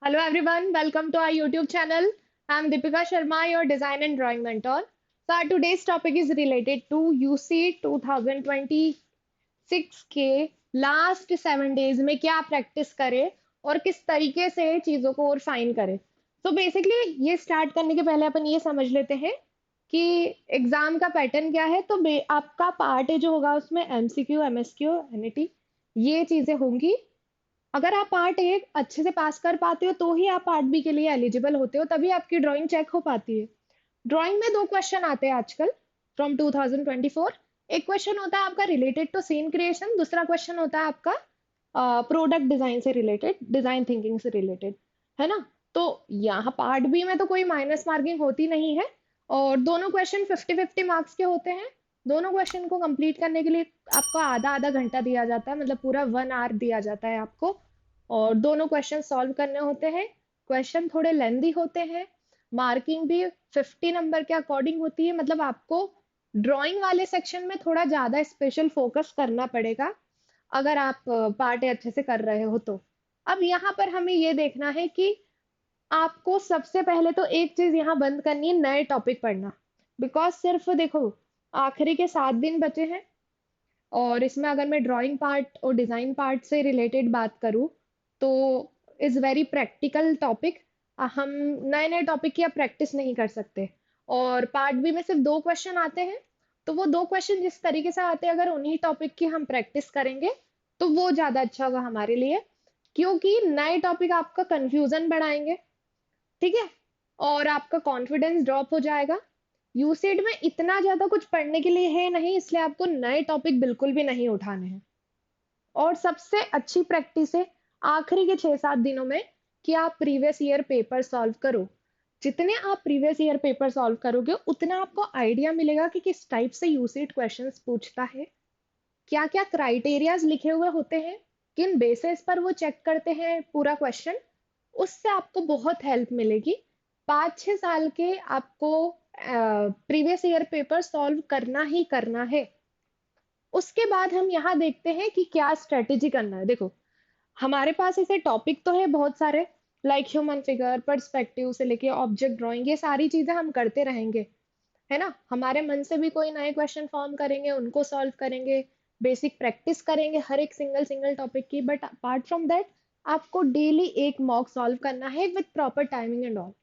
Hello everyone, welcome to our YouTube channel. I'm Deepika Sharma, your design and drawing mentor. So our today's topic is related to UC 2026 के last 7 days में क्या practice करें और किस तरीके से चीजों को और फाइन करें। तो बेसिकली ये स्टार्ट करने के पहले अपन ये समझ लेते हैं कि एग्जाम का पैटर्न क्या है। तो आपका पार्ट जो होगा उसमें एमसीक्यू, एमएसक्यू, एनईटी ये चीजें होंगी। अगर आप पार्ट ए अच्छे से पास कर पाते हो तो ही आप पार्ट बी के लिए एलिजिबल होते हो, तभी आपकी ड्राइंग चेक हो पाती है। ड्राइंग में दो क्वेश्चन आते हैं आजकल फ्रॉम 2024। एक क्वेश्चन होता है आपका रिलेटेड टू सीन क्रिएशन, दूसरा क्वेश्चन होता है आपका प्रोडक्ट डिजाइन से रिलेटेड, डिजाइन थिंकिंग से रिलेटेड, है ना। तो यहाँ पार्ट बी में तो कोई माइनस मार्किंग होती नहीं है और दोनों क्वेश्चन 50-50 मार्क्स के होते हैं। दोनों क्वेश्चन को कंप्लीट करने के लिए आपको आधा आधा घंटा दिया जाता है, मतलब पूरा 1 आवर दिया जाता है आपको। और दोनों क्वेश्चन सॉल्व करने होते हैं। क्वेश्चन थोड़े लेंदी होते हैं, मार्किंग भी 50 नंबर के अकॉर्डिंग होती है। मतलब आपको ड्राइंग वाले सेक्शन में थोड़ा ज्यादा स्पेशल फोकस करना पड़ेगा अगर आप पार्ट ए अच्छे से कर रहे हो तो। अब यहाँ पर हमें ये देखना है कि आपको सबसे पहले तो एक चीज यहाँ बंद करनी है, नए टॉपिक पढ़ना। बिकॉज सिर्फ देखो आखिरी के 7 दिन बचे हैं और इसमें अगर मैं ड्राइंग पार्ट और डिजाइन पार्ट से रिलेटेड बात करूँ तो इज वेरी प्रैक्टिकल टॉपिक। हम नए नए टॉपिक की अब प्रैक्टिस नहीं कर सकते। और पार्ट बी में सिर्फ दो क्वेश्चन आते हैं, तो वो दो क्वेश्चन जिस तरीके से आते हैं अगर उन्हीं टॉपिक की हम प्रैक्टिस करेंगे तो वो ज्यादा अच्छा होगा हमारे लिए, क्योंकि नए टॉपिक आपका कंफ्यूजन बढ़ाएंगे, ठीक है, और आपका कॉन्फिडेंस ड्रॉप हो जाएगा। यूसीड में इतना ज्यादा कुछ पढ़ने के लिए है नहीं, इसलिए आपको नए टॉपिक बिल्कुल भी नहीं उठाने हैं। और सबसे अच्छी प्रैक्टिस है आखिरी के 6-7 दिनों में कि आप प्रीवियस ईयर पेपर सॉल्व करो। जितने आप प्रीवियस ईयर पेपर सॉल्व करोगे उतना आपको आइडिया मिलेगा कि किस टाइप से यूसेट क्वेश्चंस पूछता है, क्या क्या क्राइटेरियाज लिखे हुए होते हैं, किन बेसिस पर वो चेक करते हैं पूरा क्वेश्चन। उससे आपको बहुत हेल्प मिलेगी। 5-6 साल के आपको प्रीवियस ईयर पेपर सॉल्व करना ही करना है। उसके बाद हम यहाँ देखते हैं कि क्या स्ट्रेटेजी करना है। देखो हमारे पास ऐसे टॉपिक तो है बहुत सारे, लाइक ह्यूमन फिगर, पर्सपेक्टिव से लेके ऑब्जेक्ट ड्राइंग, ये सारी चीजें हम करते रहेंगे, है ना। हमारे मन से भी कोई नए क्वेश्चन फॉर्म करेंगे, उनको सॉल्व करेंगे, बेसिक प्रैक्टिस करेंगे हर एक सिंगल सिंगल टॉपिक की। बट अपार्ट फ्रॉम दैट आपको डेली एक मॉक सॉल्व करना है with proper timing and all.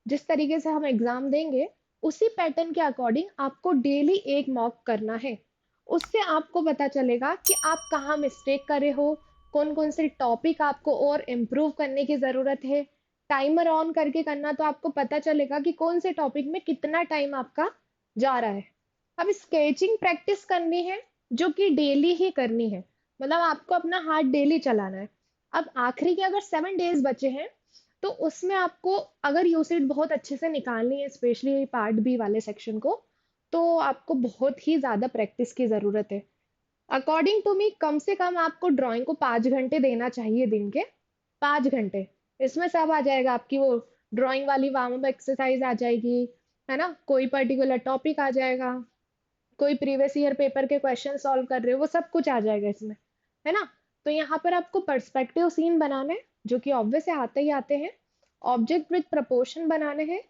जिस तरीके से हम एग्जाम देंगे उसी पैटर्न के अकॉर्डिंग आपको डेली एक मॉक करना है। उससे आपको पता चलेगा कि आप कहाँ मिस्टेक करे हो, कौन कौन से टॉपिक आपको और इम्प्रूव करने की जरूरत है। टाइमर ऑन करके करना तो आपको पता चलेगा कि कौन से टॉपिक में कितना टाइम आपका जा रहा है। अब स्केचिंग प्रैक्टिस करनी है जो कि डेली ही करनी है, मतलब आपको अपना हाथ डेली चलाना है। अब आखिरी के अगर 7 डेज बचे हैं तो उसमें आपको अगर यूसेट बहुत अच्छे से निकालनी है, स्पेशली पार्ट बी वाले सेक्शन को, तो आपको बहुत ही ज्यादा प्रैक्टिस की जरूरत है। अकॉर्डिंग टू मी कम से कम आपको ड्राइंग को 5 घंटे देना चाहिए दिन के, 5 घंटे। इसमें सब आ जाएगा, आपकी वो ड्राइंग वाली वार्म अप एक्सरसाइज आ जाएगी, है ना, कोई पर्टिकुलर टॉपिक आ जाएगा, कोई प्रीवियस ईयर पेपर के क्वेश्चन सॉल्व कर रहे हो, वो सब कुछ आ जाएगा इसमें, है ना। तो यहाँ पर आपको पर्सपेक्टिव सीन बनाने हैं, जो कि ऑब्वियस से आते ही आते हैं। ऑब्जेक्ट विद प्रपोर्शन बनाने हैं।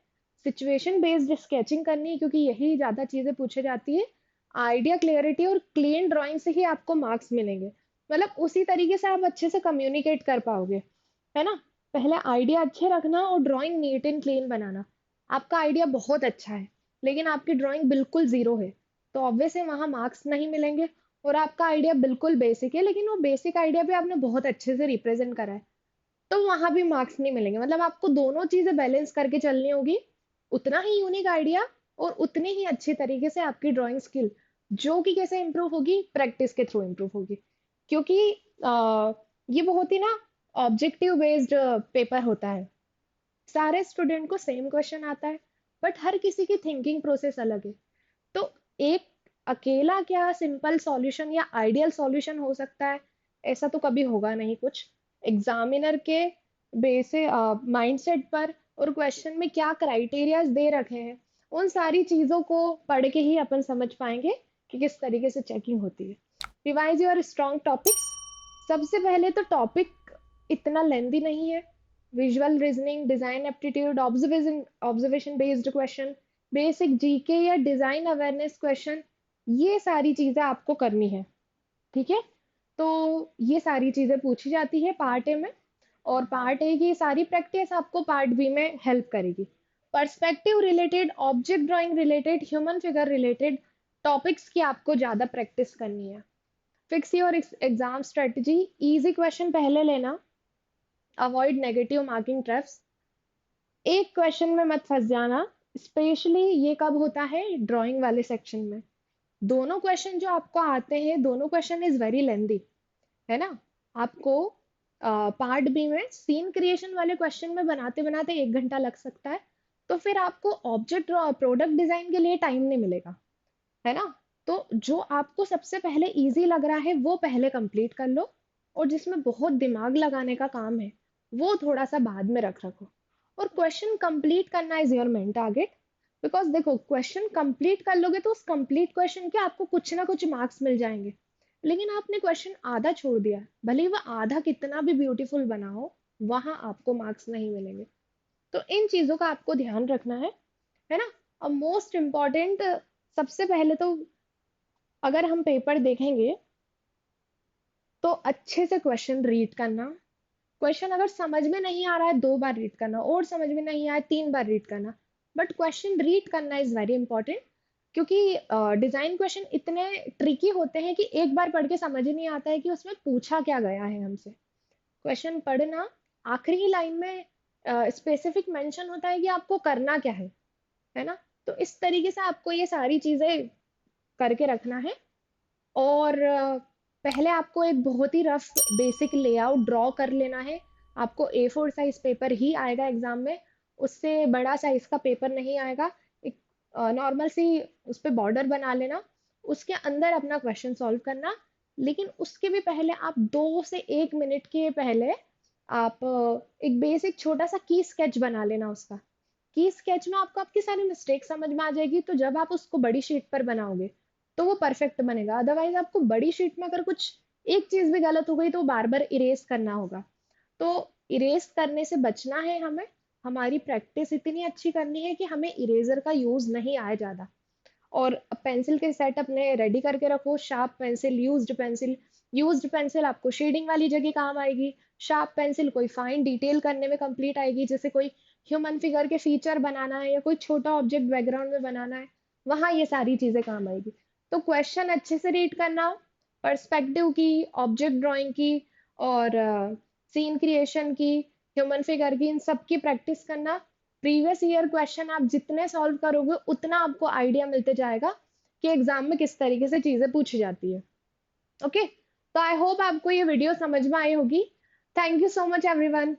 सिचुएशन बेस्ड स्केचिंग करनी है, क्योंकि यही ज्यादा चीजें पूछी जाती है। आइडिया क्लियरिटी और क्लीन ड्राइंग से ही आपको मार्क्स मिलेंगे, मतलब उसी तरीके से आप अच्छे से कम्युनिकेट कर पाओगे, है ना। पहले आइडिया अच्छे रखना और ड्राइंग नीट एंड क्लीन बनाना। आपका आइडिया बहुत अच्छा है लेकिन आपकी ड्राइंग बिल्कुल जीरो है, तो ऑब्वियसली वहां मार्क्स नहीं मिलेंगे। और आपका आइडिया बिल्कुल बेसिक है लेकिन वो बेसिक आइडिया भी आपने बहुत अच्छे से रिप्रेजेंट करा है, तो वहां भी मार्क्स नहीं मिलेंगे। मतलब आपको दोनों चीजें बैलेंस करके चलनी होगी। उतना ही यूनिक आइडिया और उतनी ही अच्छी तरीके से आपकी ड्राइंग स्किल, जो कि कैसे इंप्रूव होगी, प्रैक्टिस के थ्रू इंप्रूव होगी। क्योंकि आ, ये बहुत ही ना ऑब्जेक्टिव बेस्ड पेपर होता है। सारे स्टूडेंट को सेम क्वेश्चन आता है बट हर किसी की थिंकिंग प्रोसेस अलग है। तो एक अकेला क्या सिंपल सॉल्यूशन या आइडियल सॉल्यूशन हो सकता है, ऐसा तो कभी होगा नहीं कुछ। एग्जामिनर के बेसे माइंडसेट पर और क्वेश्चन में क्या क्राइटेरियाज दे रखे हैं, उन सारी चीजों को पढ़ के ही अपन समझ पाएंगे कि किस तरीके से चेकिंग होती है। Revise your strong topics. सबसे पहले तो टॉपिक इतना लेंदी नहीं है, visual reasoning, design aptitude, observation based question, basic GK या डिजाइन अवेयरनेस क्वेश्चन, ये सारी चीजें आपको करनी है। ठीक है, तो ये सारी चीजें पूछी जाती है पार्ट ए में, और पार्ट ए की सारी प्रैक्टिस आपको पार्ट बी में हेल्प करेगी। Perspective related, object drawing related, human figure related topics की आपको ज्यादा प्रैक्टिस करनी है। Fix your exam strategy, easy question पहले लेना, अवॉइड नेगेटिव मार्किंग ट्रैप्स, एक क्वेश्चन में मत फंस जाना। स्पेशली ये कब होता है, ड्राइंग वाले सेक्शन में। दोनों क्वेश्चन जो आपको आते हैं, दोनों क्वेश्चन इज वेरी लेंदी, है ना। आपको पार्ट बी में सीन क्रिएशन वाले क्वेश्चन में बनाते बनाते 1 घंटा लग सकता है, तो फिर आपको ऑब्जेक्ट प्रोडक्ट डिजाइन के लिए टाइम नहीं मिलेगा, है ना। तो जो आपको सबसे पहले इजी लग रहा है वो पहले कंप्लीट कर लो, और जिसमें बहुत दिमाग लगाने का काम है वो थोड़ा सा बाद में रख रखो। और क्वेश्चन कंप्लीट करना is your main target. Because देखो, क्वेश्चन कंप्लीट कर लोगे तो उस कंप्लीट क्वेश्चन के आपको कुछ ना कुछ मार्क्स मिल जाएंगे। लेकिन आपने क्वेश्चन आधा छोड़ दिया, भले ही वह आधा कितना भी ब्यूटीफुल बना हो, वहां आपको मार्क्स नहीं मिलेंगे। तो इन चीजों का आपको ध्यान रखना है ना। और मोस्ट इम्पॉर्टेंट, सबसे पहले तो अगर हम पेपर देखेंगे तो अच्छे से क्वेश्चन रीड करना। क्वेश्चन अगर समझ में नहीं आ रहा है 2 बार रीड करना, और समझ में नहीं आया 3 बार रीड करना, बट क्वेश्चन रीड करना इज वेरी इंपॉर्टेंट। क्योंकि डिजाइन क्वेश्चन इतने ट्रिकी होते हैं कि एक बार पढ़ के समझ ही नहीं आता है कि उसमें पूछा क्या गया है हमसे। क्वेश्चन पढ़ना, आखिरी लाइन में स्पेसिफिक मेंशन होता है कि आपको करना क्या है ना। तो इस तरीके से आपको ये सारी चीजें करके रखना है। और पहले आपको एक बहुत ही रफ बेसिक लेआउट ड्रॉ कर लेना है। आपको A4 साइज पेपर ही आएगा एग्जाम में, उससे बड़ा साइज का पेपर नहीं आएगा। एक नॉर्मल सी उस पे बॉर्डर बना लेना, उसके अंदर अपना क्वेश्चन सॉल्व करना। लेकिन उसके भी पहले आप 2 से 1 मिनट के पहले आप एक बेसिक छोटा सा की स्केच बना लेना उसका। की स्केच में आपको आपकी सारी मिस्टेक समझ में आ जाएगी, तो जब आप उसको बड़ी शीट पर बनाओगे तो वो परफेक्ट बनेगा। अदरवाइज आपको बड़ी शीट में अगर कुछ एक चीज भी गलत हो गई तो बार बार इरेज करना होगा। तो इरेज करने से बचना है हमें। हमारी प्रैक्टिस इतनी अच्छी करनी है कि हमें इरेजर का यूज नहीं आए ज्यादा। और पेंसिल के सेट अपने रेडी करके रखो, sharp pencil, used pencil. Used pencil आपको शेडिंग वाली जगह काम आएगी, शार्प पेंसिल कोई फाइन डिटेल करने में कंप्लीट आएगी, जैसे कोई ह्यूमन फिगर के फीचर बनाना है या कोई छोटा ऑब्जेक्ट बैकग्राउंड में बनाना है, वहां ये सारी चीजें काम आएगी। तो क्वेश्चन अच्छे से रीड करना, पर्सपेक्टिव की, ऑब्जेक्ट ड्राइंग की, और सीन क्रिएशन की, ह्यूमन फिगर की, इन सब की प्रैक्टिस करना। प्रीवियस ईयर क्वेश्चन आप जितने सॉल्व करोगे उतना आपको आइडिया मिलते जाएगा कि एग्जाम में किस तरीके से चीजें पूछी जाती है। ओके, तो आई होप आपको ये वीडियो समझ में आई होगी। Thank you so much everyone.